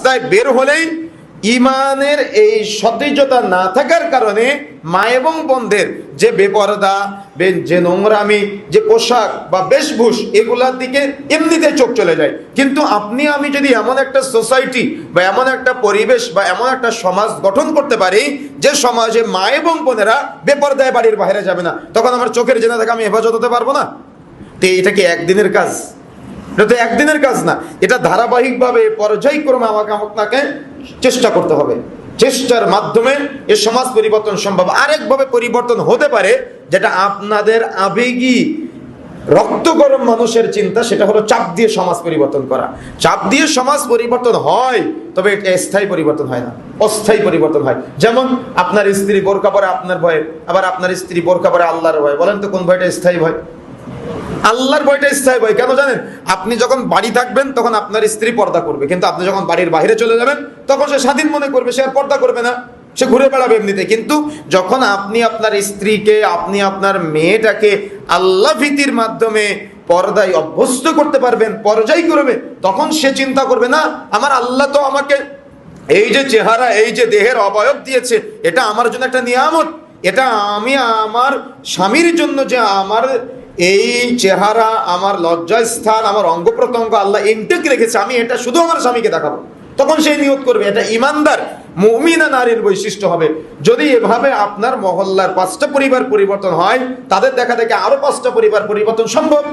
রাস্তায় বের হলেই ইমানের এই সতেজতা না থাকার কারণে মা এবং বোনদের যে বেপরদা, যে নোংরামি, যে পোশাক বা বেশভূষ, এগুলার দিকে এমনিতে চোখ চলে যায়। কিন্তু আপনি আমি যদি এমন একটা সোসাইটি বা এমন একটা পরিবেশ বা এমন একটা সমাজ গঠন করতে পারি যে সমাজে মা এবং বোনেরা বেপরদায় বাড়ির বাইরে যাবে না, তখন আমার চোখের জেনা থেকে আমি হেফাজত হতে পারবো না? তো এটা কি একদিনের কাজ? এটা তো একদিনের কাজ না, এটা ধারাবাহিকভাবে পর্যায়ক্রমে আমাকে আপনাকে চেষ্টা করতে হবে। চেষ্টার মাধ্যমে এ সমাজ পরিবর্তন সম্ভব। আরেকভাবে পরিবর্তন হতে পারে, যেটা আপনাদের আবেগী রক্ত গরম মানুষের চিন্তা, সেটা হলো চাপ দিয়ে সমাজ পরিবর্তন করা। চাপ দিয়ে সমাজ পরিবর্তন হয়, তবে এটা স্থায়ী পরিবর্তন হয় না, অস্থায়ী পরিবর্তন হয়। যেমন আপনার স্ত্রী বোরকা পরে আপনার ভয়ে, আবার আপনার স্ত্রী বোরকা পরে আল্লাহর ভয়। বলেন তো কোন ভয়টা স্থায়ী ভয়? আল্লাহর ভয়টা স্থায়ী ভয়। কেন জানেন? আপনি যখন বাড়ি থাকবেন তখন আপনার স্ত্রী পর্দা করবে, কিন্তু আপনি যখন বাড়ির বাইরে চলে যাবেন তখন সে স্বাধীন মনে করবে, সে আর পর্দা করবে না, সে ঘুরে বেড়াবে এমনিতে। কিন্তু যখন আপনি আপনার স্ত্রীকে, আপনি আপনার মেয়েটাকে আল্লাহ ভীতির মাধ্যমে পর্দায় অভ্যস্ত করতে পারবেন, পর্যায় করবে, তখন সে চিন্তা করবে না, আমার আল্লাহ তো আমাকে এই যে চেহারা, এই যে দেহের অবয়ব দিয়েছে, এটা আমার জন্য একটা নিয়ামত। এটা আমি আমার স্বামীর জন্য যে আমার এই চেহারা, আমার লজ্জাস্থান, আমার অঙ্গ প্রত্যঙ্গ আল্লাহ ইনটেক রেখেছে, আমি এটা শুধু আমার স্বামীকে দেখাবো। তখন সেই নিয়ত করবে। এটা ইমানদার মুমিনা নারীর বৈশিষ্ট্য হবে। যদি এভাবে আপনার মহল্লার 5টা পরিবার পরিবর্তন হয়, তাদের দেখা দেখে আরো 5টা পরিবার পরিবর্তন সম্ভব।